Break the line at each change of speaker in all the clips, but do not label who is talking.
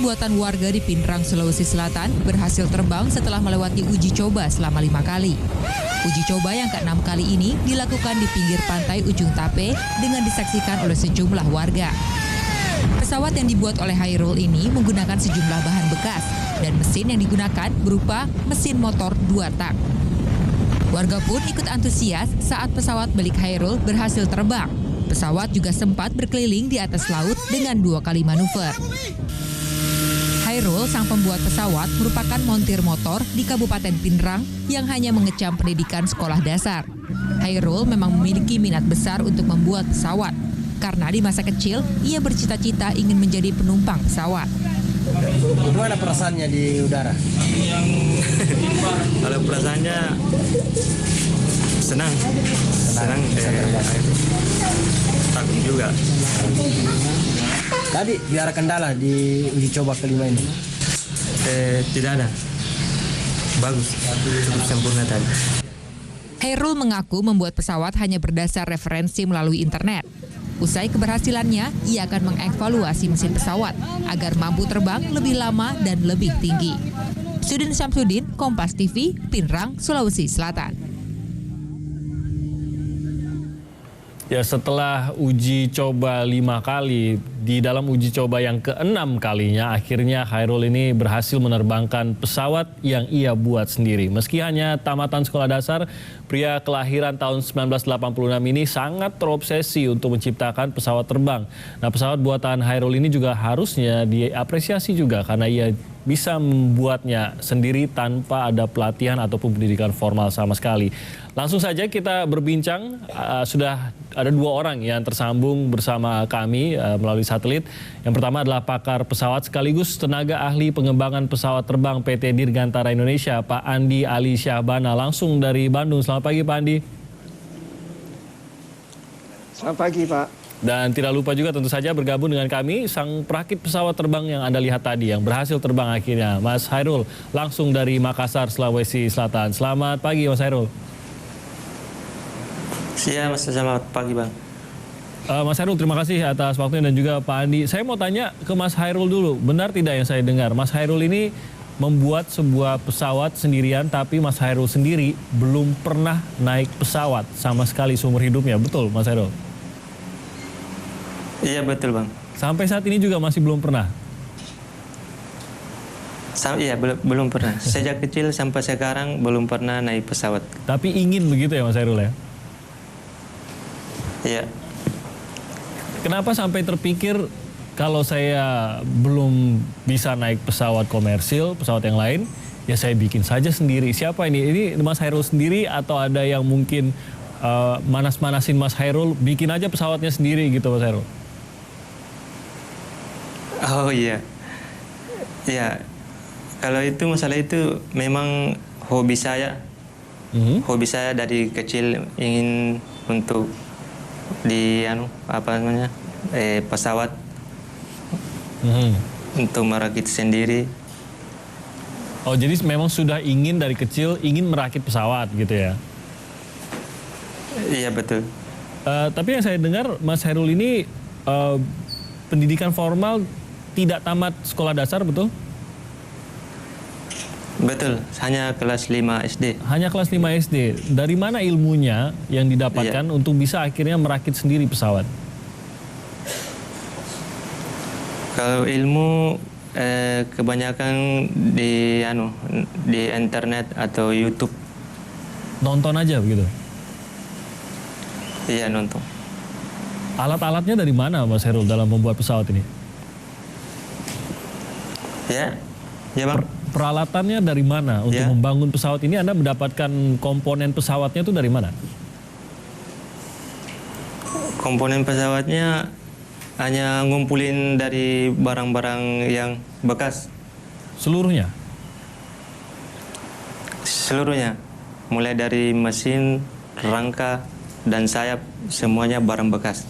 buatan warga di Pinrang, Sulawesi Selatan berhasil terbang setelah melewati uji coba selama 5 kali. Uji coba yang ke-6 kali ini dilakukan di pinggir pantai Ujung Tape dengan disaksikan oleh sejumlah warga. Pesawat yang dibuat oleh Hairul ini menggunakan sejumlah bahan bekas dan mesin yang digunakan berupa mesin motor 2 tak. Warga pun ikut antusias saat pesawat milik Hairul berhasil terbang. Pesawat juga sempat berkeliling di atas laut dengan 2 kali manuver. Hairul, sang pembuat pesawat, merupakan montir motor di Kabupaten Pinrang yang hanya mengecam pendidikan sekolah dasar. Hairul memang memiliki minat besar untuk membuat pesawat, karena di masa kecil ia bercita-cita ingin menjadi penumpang pesawat.
Gimana perasaannya di udara?
Kalau perasaannya senang. Takut juga.
Tadi biar kendala di uji coba kelima ini?
Tidak ada. Bagus, cukup sempurna tadi.
Hairul mengaku membuat pesawat hanya berdasar referensi melalui internet. Usai keberhasilannya, ia akan mengevaluasi mesin pesawat agar mampu terbang lebih lama dan lebih tinggi. Sudin Syamsuddin, Kompas TV, Pinrang, Sulawesi Selatan.
Ya, setelah uji coba 5 kali, di dalam uji coba yang ke-6 kalinya, akhirnya Hairul ini berhasil menerbangkan pesawat yang ia buat sendiri. Meski hanya tamatan sekolah dasar, pria kelahiran tahun 1986 ini sangat terobsesi untuk menciptakan pesawat terbang. Nah, pesawat buatan Hairul ini juga harusnya diapresiasi juga karena ia bisa membuatnya sendiri tanpa ada pelatihan ataupun pendidikan formal sama sekali. Langsung saja kita berbincang, sudah ada 2 orang yang tersambung bersama kami melalui satelit. Yang pertama adalah pakar pesawat sekaligus tenaga ahli pengembangan pesawat terbang PT Dirgantara Indonesia, Pak Andi Ali Syahbana, langsung dari Bandung. Selamat pagi Pak Andi.
Selamat pagi Pak.
Dan tidak lupa juga tentu saja bergabung dengan kami sang perakit pesawat terbang yang Anda lihat tadi, yang berhasil terbang akhirnya, Mas Hairul, langsung dari Makassar, Sulawesi Selatan. Selamat pagi Mas Hairul.
Siap, selamat pagi Bang.
Mas Hairul, terima kasih atas waktunya dan juga Pak Andi. Saya mau tanya ke Mas Hairul dulu, benar tidak yang saya dengar? Mas Hairul ini membuat sebuah pesawat sendirian, tapi Mas Hairul sendiri belum pernah naik pesawat sama sekali seumur hidupnya, betul Mas Hairul?
Iya betul Bang.
Sampai saat ini juga masih belum pernah?
Iya belum pernah. Sejak kecil sampai sekarang belum pernah naik pesawat.
Tapi ingin begitu ya Mas Hairul ya?
Iya.
Kenapa sampai terpikir kalau saya belum bisa naik pesawat komersil, pesawat yang lain, ya saya bikin saja sendiri. Siapa ini? Ini Mas Hairul sendiri atau ada yang mungkin manas-manasin Mas Hairul, bikin aja pesawatnya sendiri gitu Mas Hairul?
Oh iya. Ya, kalau itu masalah itu memang hobi saya. Hobi saya dari kecil ingin untuk pesawat untuk merakit sendiri.
Oh, jadi memang sudah ingin dari kecil ingin merakit pesawat gitu ya?
Iya betul.
Tapi yang saya dengar Mas Hairul ini pendidikan formal tidak tamat sekolah dasar, betul?
Betul, hanya kelas 5 SD.
Hanya kelas 5 SD. Dari mana ilmunya yang didapatkan untuk bisa akhirnya merakit sendiri pesawat?
Kalau ilmu kebanyakan di internet atau YouTube.
Nonton aja begitu?
Iya, nonton.
Alat-alatnya dari mana Mas Hairul dalam membuat pesawat ini?
Ya Bang.
Peralatannya dari mana untuk membangun pesawat ini? Anda mendapatkan komponen pesawatnya itu dari mana?
Komponen pesawatnya hanya ngumpulin dari barang-barang yang bekas.
Seluruhnya?
Seluruhnya. Mulai dari mesin, rangka, dan sayap, semuanya barang bekas.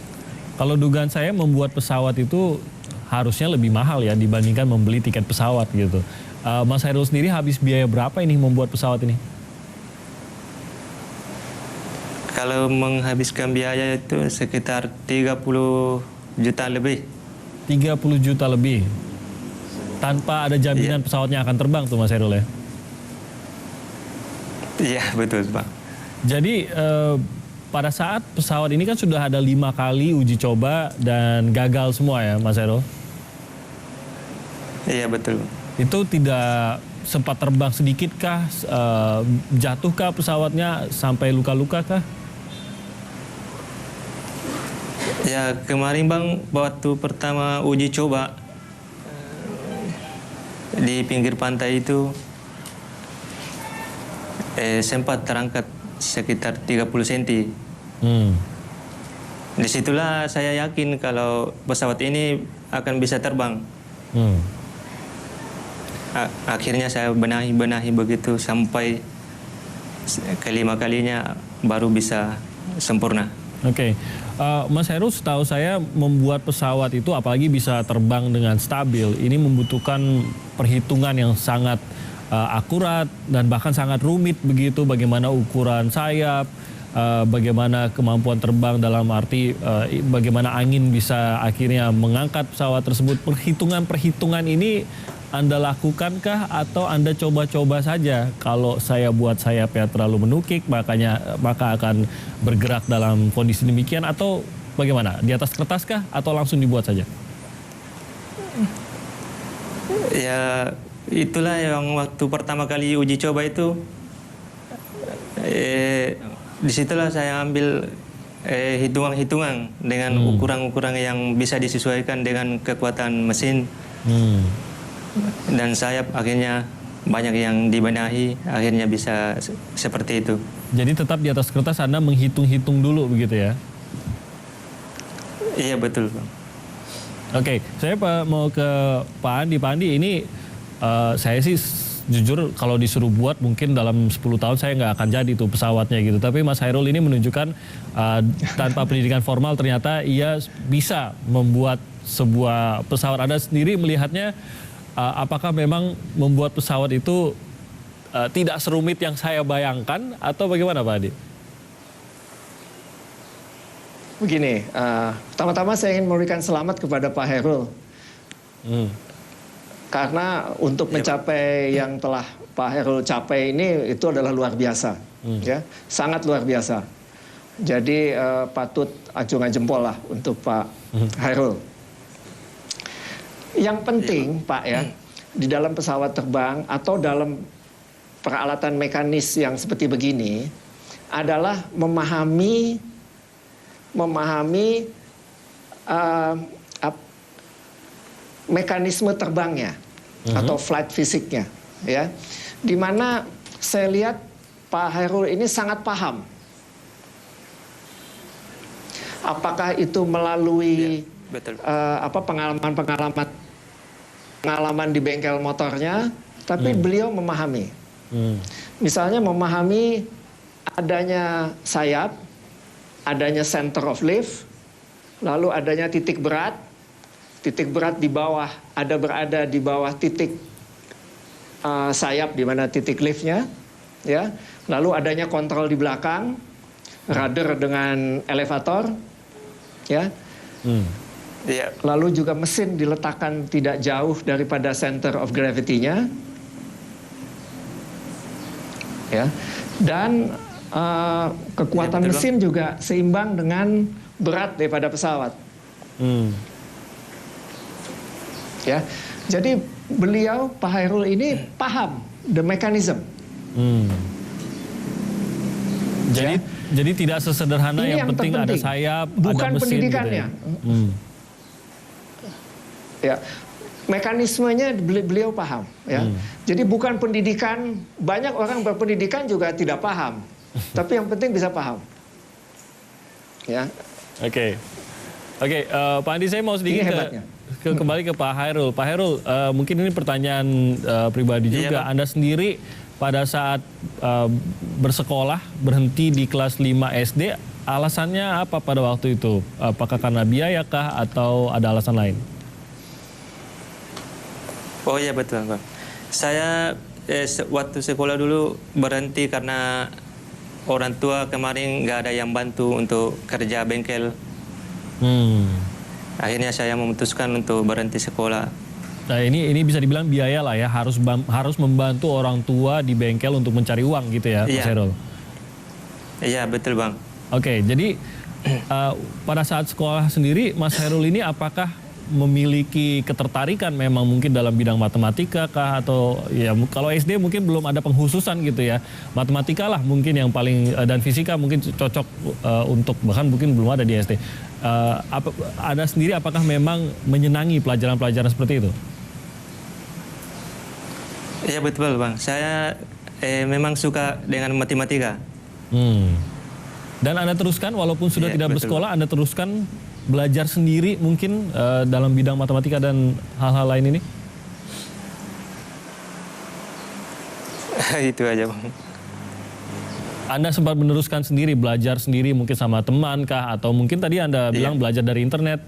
Kalau dugaan saya membuat pesawat itu harusnya lebih mahal ya dibandingkan membeli tiket pesawat gitu. Mas Hairul sendiri habis biaya berapa ini membuat pesawat ini?
Kalau menghabiskan biaya itu sekitar 30 juta lebih.
30 juta lebih. tanpa ada jaminan pesawatnya akan terbang tuh Mas Hairul ya?
Iya betul Pak.
Jadi pada saat pesawat ini kan sudah ada 5 kali uji coba dan gagal semua ya Mas Hairul?
Iya betul.
Itu tidak sempat terbang sedikit kah? Jatuhkah pesawatnya sampai luka-luka kah?
Ya kemarin Bang, waktu pertama uji coba di pinggir pantai itu sempat terangkat sekitar 30 cm. Disitulah saya yakin kalau pesawat ini akan bisa terbang. Akhirnya saya benahi begitu sampai kelima kalinya baru bisa sempurna.
Oke. Mas Hairul, setahu saya membuat pesawat itu apalagi bisa terbang dengan stabil, ini membutuhkan perhitungan yang sangat akurat dan bahkan sangat rumit begitu, bagaimana ukuran sayap, bagaimana kemampuan terbang dalam arti bagaimana angin bisa akhirnya mengangkat pesawat tersebut. Perhitungan-perhitungan ini Anda lakukankah atau Anda coba-coba saja? Kalau saya buat sayapnya terlalu menukik, maka akan bergerak dalam kondisi demikian, atau bagaimana? Di atas kertas kah atau langsung dibuat saja?
Ya itulah yang waktu pertama kali uji coba itu, disitulah saya ambil hitungan-hitungan dengan ukuran-ukuran yang bisa disesuaikan dengan kekuatan mesin. Dan sayap akhirnya banyak yang dibenahi, akhirnya bisa seperti itu.
Jadi tetap di atas kertas Anda menghitung-hitung dulu begitu ya?
Iya betul Bang.
Oke, saya mau ke Pak Andi. Pak Andi, ini saya sih jujur kalau disuruh buat mungkin dalam 10 tahun saya nggak akan jadi tuh pesawatnya gitu. Tapi Mas Hairul ini menunjukkan tanpa pendidikan formal ternyata ia bisa membuat sebuah pesawat. Anda sendiri melihatnya apakah memang membuat pesawat itu tidak serumit yang saya bayangkan atau bagaimana Pak Andi?
Begini, pertama-tama saya ingin memberikan selamat kepada Pak Hairul. Karena untuk mencapai yang telah Pak Hairul capai ini itu adalah luar biasa, ya, sangat luar biasa. Jadi patut acungan jempol lah untuk Pak Hairul. Yang penting Pak ya, di dalam pesawat terbang atau dalam peralatan mekanis yang seperti begini adalah memahami mekanisme terbangnya atau flight fisiknya, ya, dimana saya lihat Pak Hairul ini sangat paham. Apakah itu melalui pengalaman di bengkel motornya, tapi beliau memahami. Misalnya memahami adanya sayap, adanya center of lift, lalu adanya titik berat di bawah, berada di bawah titik sayap di mana titik liftnya, ya. Lalu adanya kontrol di belakang, rudder dengan elevator, ya. Lalu juga mesin diletakkan tidak jauh daripada center of gravity-nya, ya. Dan kekuatan mesin juga seimbang dengan berat daripada pesawat. Ya, jadi beliau Pak Hairul ini paham the mechanism.
Jadi tidak sesederhana yang penting ada sayap,
bukan
ada mesin
pendidikannya.
Gitu ya?
Ya, mekanismenya beliau paham. Ya, jadi bukan pendidikan. Banyak orang berpendidikan juga tidak paham, tapi yang penting bisa paham. Ya.
Oke, Pak Andi, saya mau sedikit kembali ke Pak Hairul. Pak Hairul, mungkin ini pertanyaan pribadi juga. Anda sendiri pada saat bersekolah berhenti di kelas 5 SD, alasannya apa pada waktu itu? Apakah karena biaya kah atau ada alasan lain?
Oh iya betul Bang. Saya waktu sekolah dulu berhenti karena orang tua kemarin nggak ada yang bantu untuk kerja bengkel. Akhirnya saya memutuskan untuk berhenti sekolah.
Nah ini bisa dibilang biaya lah ya, harus membantu orang tua di bengkel untuk mencari uang gitu ya, Mas Hairul.
Iya, betul Bang.
Oke, jadi pada saat sekolah sendiri, Mas Hairul ini apakah memiliki ketertarikan memang mungkin dalam bidang matematika kah, atau ya kalau SD mungkin belum ada penghususan gitu ya, matematika lah mungkin yang paling dan fisika mungkin cocok untuk, bahkan mungkin belum ada di SD. Anda sendiri apakah memang menyenangi pelajaran-pelajaran seperti itu?
Iya betul Bang, saya memang suka dengan matematika.
Dan Anda teruskan walaupun sudah tidak
betul.
bersekolah, Anda teruskan belajar sendiri mungkin dalam bidang matematika dan hal-hal lain ini?
Itu aja Bang.
Anda sempat meneruskan sendiri, belajar sendiri mungkin sama teman kah? Atau mungkin tadi Anda bilang belajar dari internet?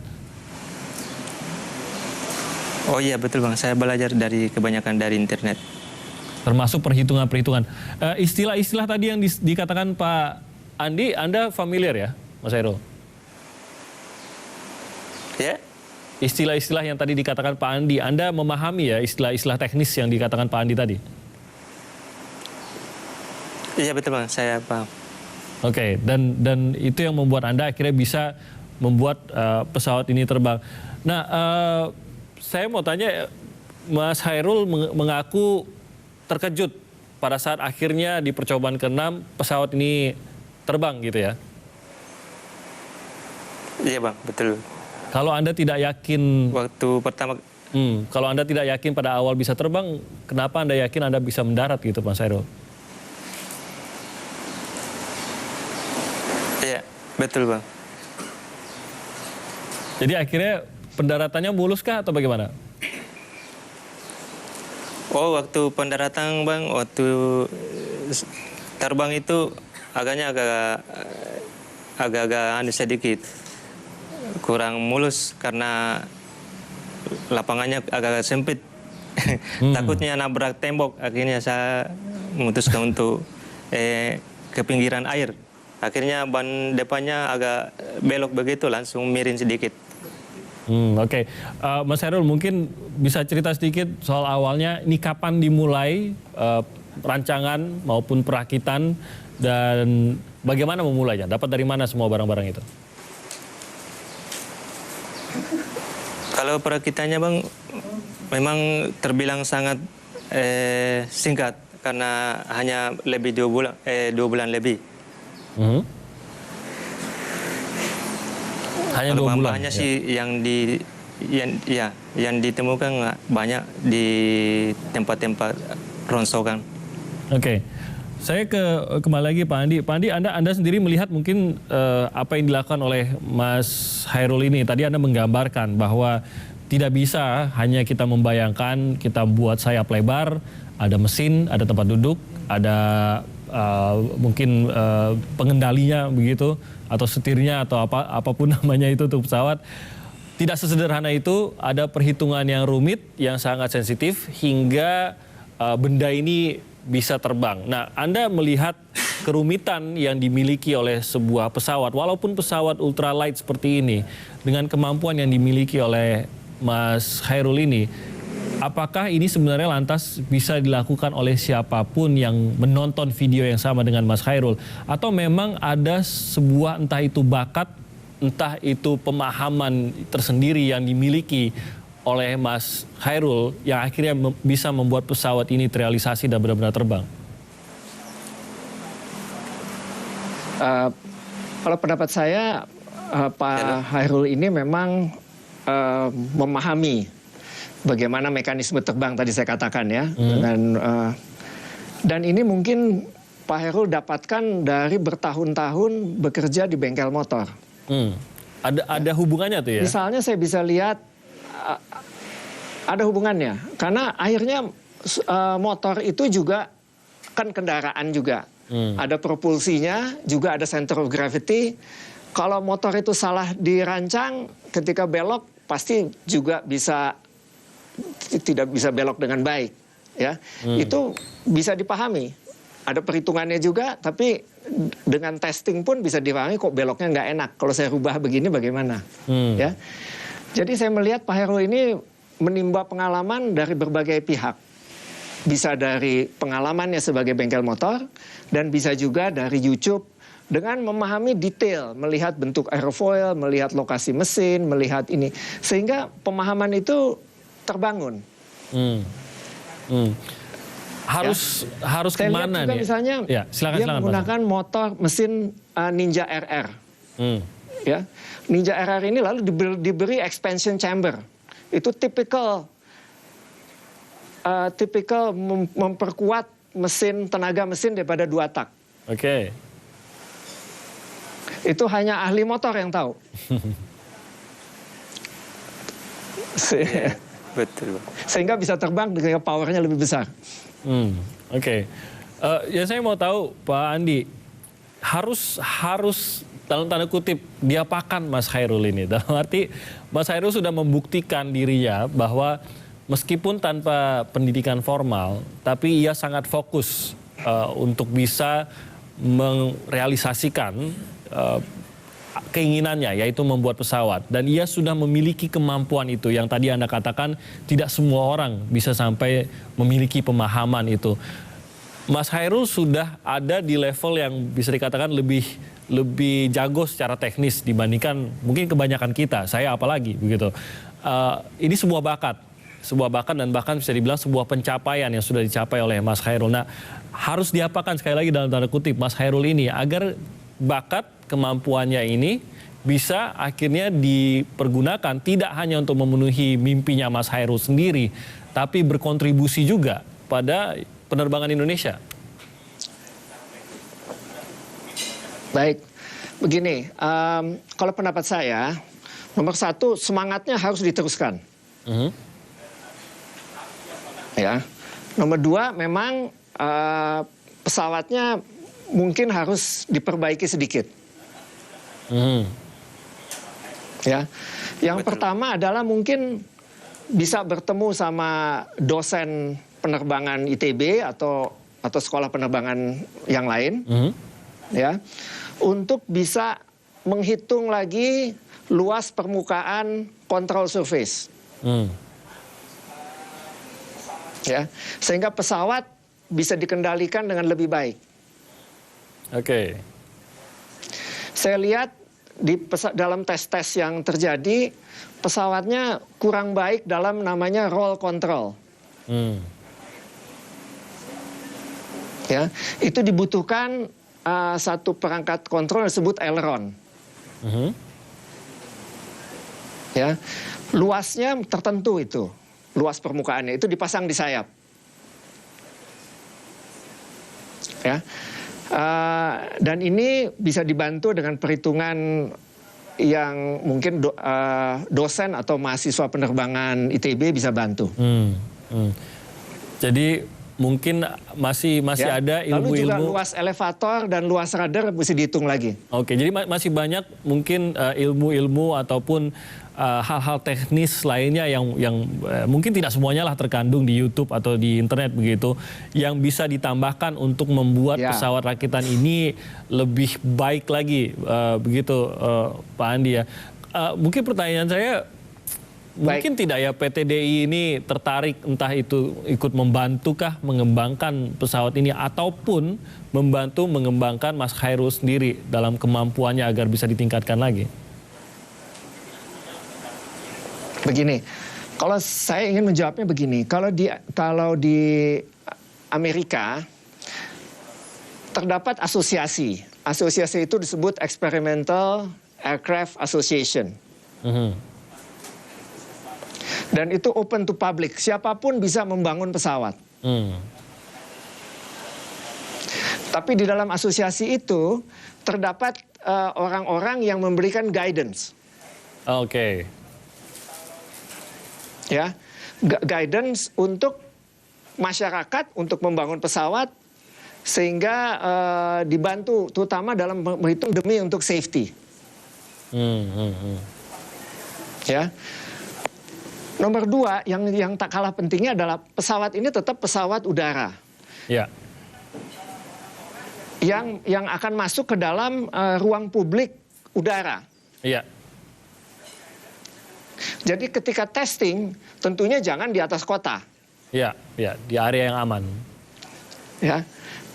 Oh iya betul Bang, saya belajar kebanyakan dari internet.
Termasuk perhitungan-perhitungan. Istilah-istilah tadi yang dikatakan Pak Andi, Anda familiar ya, Mas Hairul?
Ya?
Istilah-istilah yang tadi dikatakan Pak Andi, Anda memahami ya istilah-istilah teknis yang dikatakan Pak Andi tadi?
Iya betul Bang, saya paham.
Oke, dan itu yang membuat Anda akhirnya bisa membuat pesawat ini terbang. Nah, saya mau tanya, Mas Hairul mengaku terkejut pada saat akhirnya di percobaan ke-6 pesawat ini terbang gitu ya?
Iya Bang, betul.
Kalau Anda tidak yakin,
Waktu pertama,
kalau Anda tidak yakin pada awal bisa terbang, kenapa Anda yakin Anda bisa mendarat gitu, Mas Hairul?
iya betul Bang.
Jadi akhirnya pendaratannya mulus kah atau bagaimana?
Oh waktu pendaratan Bang, waktu terbang itu agaknya agak sedikit kurang mulus karena lapangannya agak sempit. Takutnya nabrak tembok, akhirnya saya memutuskan untuk ke pinggiran air. Akhirnya ban depannya agak belok begitu, langsung miring sedikit.
Oke. Mas Hairul mungkin bisa cerita sedikit soal awalnya, ini kapan dimulai rancangan maupun perakitan dan bagaimana memulainya? Dapat dari mana semua barang-barang itu?
Kalau perakitannya Bang, memang terbilang sangat singkat karena hanya lebih 2 bulan lebih.
Hanya 2
Kalau
bulan.
bahannya sih yang ditemukan banyak di tempat-tempat rongsokan.
Oke. Saya kembali lagi Pak Andi. Pak Andi, Anda sendiri melihat mungkin apa yang dilakukan oleh Mas Hairul ini. Tadi Anda menggambarkan bahwa tidak bisa hanya kita membayangkan kita buat sayap lebar, ada mesin, ada tempat duduk, ada mungkin pengendalinya begitu, atau setirnya atau apapun namanya itu untuk pesawat. Tidak sesederhana itu, ada perhitungan yang rumit, yang sangat sensitif hingga benda ini bisa terbang. Nah, Anda melihat kerumitan yang dimiliki oleh sebuah pesawat, walaupun pesawat ultralight seperti ini, dengan kemampuan yang dimiliki oleh Mas Hairul ini, apakah ini sebenarnya lantas bisa dilakukan oleh siapapun yang menonton video yang sama dengan Mas Hairul? Atau memang ada sebuah entah itu bakat, entah itu pemahaman tersendiri yang dimiliki oleh Mas Hairul yang akhirnya bisa membuat pesawat ini terrealisasi dan benar-benar terbang?
Kalau pendapat saya, Pak Hairul ini memang memahami bagaimana mekanisme terbang tadi saya katakan ya. Dan ini mungkin Pak Hairul dapatkan dari bertahun-tahun bekerja di bengkel motor.
Ada hubungannya tuh ya?
Misalnya saya bisa lihat ada hubungannya. Karena akhirnya motor itu juga kan kendaraan juga. Ada propulsinya, juga ada center of gravity. Kalau motor itu salah dirancang, ketika belok pasti juga tidak bisa belok dengan baik, ya. Itu bisa dipahami. Ada perhitungannya juga, tapi dengan testing pun bisa dipahami kok beloknya nggak enak. Kalau saya rubah begini bagaimana, ya. Jadi saya melihat Pak Hairul ini menimba pengalaman dari berbagai pihak. Bisa dari pengalamannya sebagai bengkel motor, dan bisa juga dari YouTube dengan memahami detail, melihat bentuk aerofoil, melihat lokasi mesin, melihat ini. Sehingga pemahaman itu terbangun.
Harus
Saya lihat
kemana
juga
nih?
misalnya
Ya, silakan,
dia menggunakan motor mesin Ninja RR. Ya, Ninja RR ini lalu diberi expansion chamber. Itu tipikal memperkuat tenaga mesin daripada 2 tak.
Oke.
Itu hanya ahli motor yang tahu.
Betul.
Sehingga bisa terbang dengan powernya lebih besar.
Oke. Ya saya mau tahu Pak Andi, harus dalam tanda kutip diapakan Mas Chairul ini? Dalam arti Mas Chairul sudah membuktikan dirinya bahwa meskipun tanpa pendidikan formal, tapi ia sangat fokus untuk bisa merealisasikan keinginannya, yaitu membuat pesawat. Dan ia sudah memiliki kemampuan itu, yang tadi Anda katakan tidak semua orang bisa sampai memiliki pemahaman itu. Mas Chairul sudah ada di level yang bisa dikatakan lebih jago secara teknis dibandingkan mungkin kebanyakan kita, saya apalagi begitu. Ini sebuah bakat dan bahkan bisa dibilang sebuah pencapaian yang sudah dicapai oleh Mas Chairul. Nah, harus diapakan sekali lagi dalam tanda kutip Mas Chairul ini agar bakat kemampuannya ini bisa akhirnya dipergunakan tidak hanya untuk memenuhi mimpinya Mas Chairul sendiri, tapi berkontribusi juga pada penerbangan Indonesia.
Baik, begini, kalau pendapat saya, nomor 1 semangatnya harus diteruskan. Ya, nomor 2 memang pesawatnya mungkin harus diperbaiki sedikit. Ya, yang pertama adalah mungkin bisa bertemu sama dosen penerbangan ITB atau sekolah penerbangan yang lain, ya, untuk bisa menghitung lagi luas permukaan control surface. Ya, sehingga pesawat bisa dikendalikan dengan lebih baik.
Oke.
Saya lihat dalam tes-tes yang terjadi, pesawatnya kurang baik dalam namanya roll control. Ya, itu dibutuhkan satu perangkat kontrol yang disebut aileron. Ya, luasnya tertentu itu. Luas permukaannya itu dipasang di sayap, ya, dan ini bisa dibantu dengan perhitungan yang mungkin dosen atau mahasiswa penerbangan ITB bisa bantu.
Jadi mungkin masih ya, ada ilmu-ilmu.
Lalu juga luas elevator dan luas radar mesti dihitung lagi.
Oke, jadi masih banyak mungkin ilmu-ilmu ataupun hal-hal teknis lainnya yang mungkin tidak semuanya lah terkandung di YouTube atau di internet begitu, yang bisa ditambahkan untuk membuat pesawat rakitan ini lebih baik lagi, begitu Pak Andi ya. Mungkin pertanyaan saya, mungkin tidak ya PT DI ini tertarik entah itu ikut membantukah mengembangkan pesawat ini ataupun membantu mengembangkan Mas Chairul sendiri dalam kemampuannya agar bisa ditingkatkan lagi?
Begini, kalau saya ingin menjawabnya begini, kalau di Amerika terdapat asosiasi itu disebut Experimental Aircraft Association. Dan itu open to public, siapapun bisa membangun pesawat. Tapi di dalam asosiasi itu terdapat orang-orang yang memberikan guidance.
Oke.
Ya, guidance untuk masyarakat untuk membangun pesawat sehingga dibantu terutama dalam menghitung demi untuk safety. Ya. Nomor 2 yang tak kalah pentingnya adalah pesawat ini tetap pesawat udara.
Ya.
Yang akan masuk ke dalam ruang publik udara.
Iya.
Jadi ketika testing, tentunya jangan di atas kota.
Ya, di area yang aman.
Ya,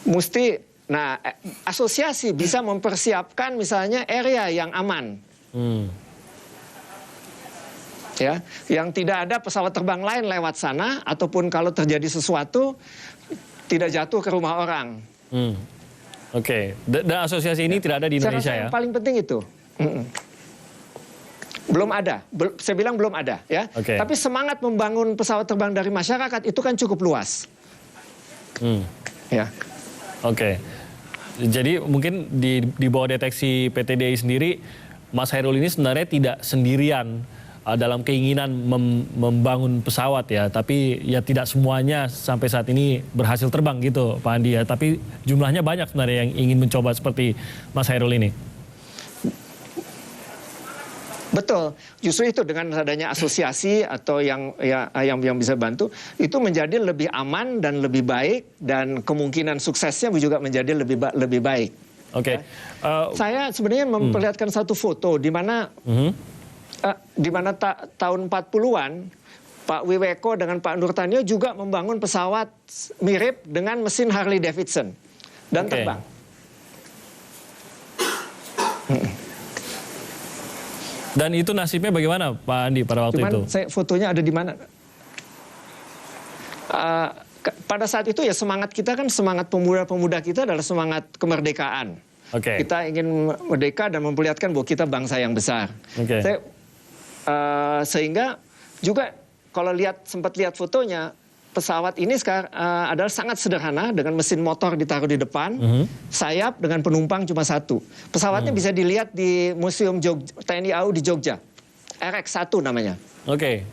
mesti. Nah, asosiasi bisa mempersiapkan misalnya area yang aman. Ya, yang tidak ada pesawat terbang lain lewat sana, ataupun kalau terjadi sesuatu tidak jatuh ke rumah orang.
Oke. Dan asosiasi ini tidak ada di
Saya
Indonesia
rasa
ya?
yang paling penting itu. Belum ada. Saya bilang belum ada ya.
Oke.
Tapi semangat membangun pesawat terbang dari masyarakat itu kan cukup luas. Ya.
Oke. Jadi mungkin di bawah deteksi PTDI sendiri, Mas Hairul ini sebenarnya tidak sendirian dalam keinginan membangun pesawat ya, tapi ya tidak semuanya sampai saat ini berhasil terbang gitu Pak Andi ya, tapi jumlahnya banyak sebenarnya yang ingin mencoba seperti Mas Hairul ini.
Betul, justru itu dengan adanya asosiasi atau yang bisa bantu itu menjadi lebih aman dan lebih baik, dan kemungkinan suksesnya juga menjadi lebih baik.
Oke.
Saya sebenarnya memperlihatkan satu foto di mana tahun 40-an Pak Wiweko dengan Pak Nurtanio juga membangun pesawat mirip dengan mesin Harley Davidson dan terbang.
Dan itu nasibnya bagaimana Pak Andi pada waktu itu?
Fotonya ada di mana? Pada saat itu ya semangat kita kan, semangat pemuda-pemuda kita adalah semangat kemerdekaan. Kita ingin merdeka dan memperlihatkan bahwa kita bangsa yang besar. Sehingga juga kalau sempat lihat fotonya, pesawat ini sekarang adalah sangat sederhana dengan mesin motor ditaruh di depan, sayap dengan penumpang cuma satu. Pesawatnya bisa dilihat di Museum TNI AU di Jogja, RX-1 namanya.
Oke,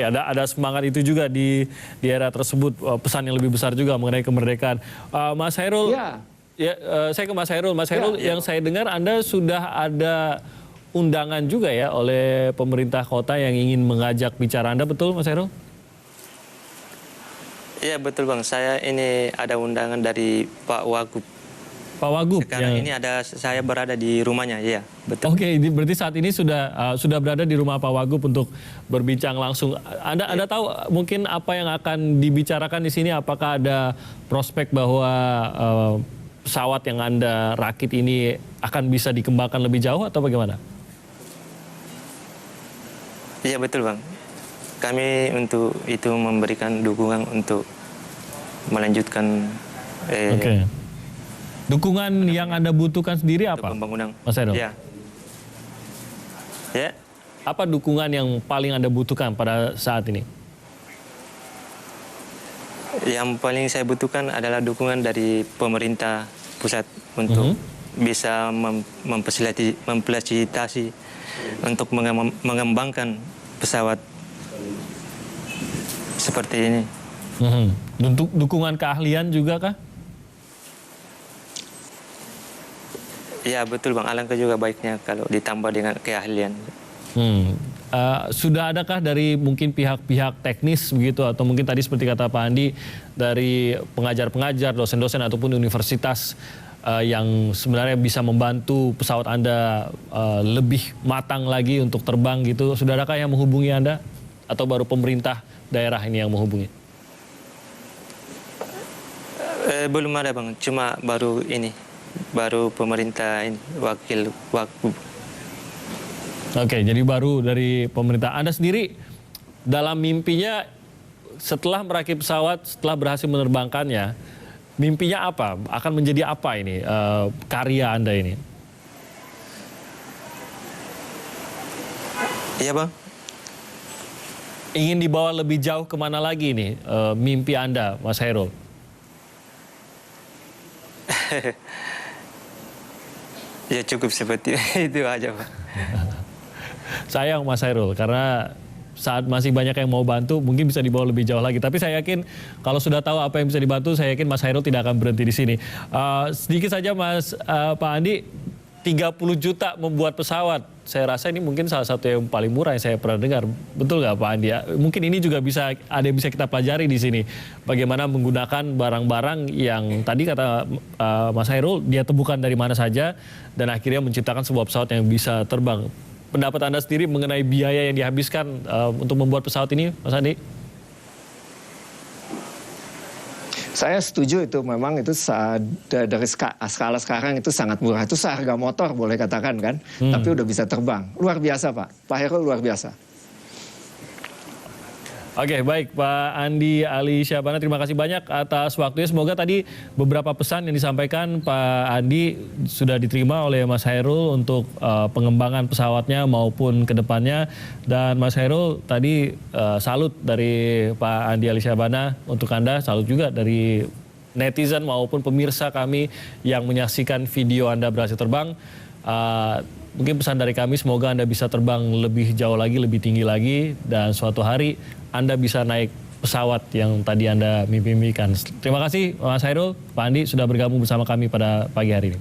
ada semangat itu juga di era tersebut, pesan yang lebih besar juga mengenai kemerdekaan. Mas Hairul, saya ke Mas Hairul. Mas Hairul, yang saya dengar Anda sudah ada undangan juga ya oleh pemerintah kota yang ingin mengajak bicara Anda, betul Mas Hairul?
Iya betul Bang, saya ini ada undangan dari Pak Wagub.
Pak Wagub?
Sekarang ini saya berada di rumahnya, iya betul.
Oke, berarti saat ini sudah berada di rumah Pak Wagub untuk berbincang langsung. Anda tahu mungkin apa yang akan dibicarakan di sini? Apakah ada prospek bahwa pesawat yang Anda rakit ini akan bisa dikembangkan lebih jauh atau bagaimana?
Iya betul Bang. Kami untuk itu memberikan dukungan untuk melanjutkan
dukungan yang Anda butuhkan sendiri apa?
Pembangunan.
Mas Hairul?
Ya.
Apa dukungan yang paling Anda butuhkan pada saat ini?
Yang paling saya butuhkan adalah dukungan dari pemerintah pusat untuk bisa memfasilitasi untuk mengembangkan pesawat seperti ini.
Dukungan keahlian juga kah?
Ya betul Bang, alangkah juga baiknya kalau ditambah dengan keahlian.
Sudah adakah dari mungkin pihak-pihak teknis begitu, atau mungkin tadi seperti kata Pak Andi, dari pengajar-pengajar, dosen-dosen ataupun universitas yang sebenarnya bisa membantu pesawat Anda lebih matang lagi untuk terbang gitu, sudah adakah yang menghubungi Anda? Atau baru pemerintah daerah ini yang menghubungi?
Belum ada Bang, cuma baru pemerintah ini, wakil Wagub.
Oke, jadi baru dari pemerintah. Anda sendiri dalam mimpinya setelah merakit pesawat, setelah berhasil menerbangkannya, mimpinya apa? Akan menjadi apa ini karya Anda ini?
Iya Bang.
Ingin dibawa lebih jauh kemana lagi nih mimpi Anda, Mas Hairul?
Ya cukup seperti itu aja Pak.
Sayang Mas Hairul, karena saat masih banyak yang mau bantu, mungkin bisa dibawa lebih jauh lagi. Tapi saya yakin kalau sudah tahu apa yang bisa dibantu, saya yakin Mas Hairul tidak akan berhenti di sini. Sedikit saja Pak Andi, 30 juta membuat pesawat. Saya rasa ini mungkin salah satu yang paling murah yang saya pernah dengar. Betul nggak Pak Andi? Mungkin ini juga bisa kita pelajari di sini. Bagaimana menggunakan barang-barang yang tadi kata Mas Hairul, dia temukan dari mana saja dan akhirnya menciptakan sebuah pesawat yang bisa terbang. pendapat Anda sendiri mengenai biaya yang dihabiskan untuk membuat pesawat ini, Mas Andi?
Saya setuju itu, memang itu dari skala sekarang itu sangat murah. Itu seharga motor boleh katakan kan, tapi udah bisa terbang. Luar biasa Pak Hairul, luar biasa.
Oke, baik Pak Andi Ali Syahbana, terima kasih banyak atas waktunya. Semoga tadi beberapa pesan yang disampaikan Pak Andi sudah diterima oleh Mas Hairul untuk pengembangan pesawatnya maupun ke depannya. Dan Mas Hairul tadi salut dari Pak Andi Ali Syahbana untuk Anda, salut juga dari netizen maupun pemirsa kami yang menyaksikan video Anda berhasil terbang. Mungkin pesan dari kami, semoga Anda bisa terbang lebih jauh lagi, lebih tinggi lagi, dan suatu hari Anda bisa naik pesawat yang tadi Anda mimpi-mimpikan. Terima kasih Mas Hairul, Pak Andi sudah bergabung bersama kami pada pagi hari ini.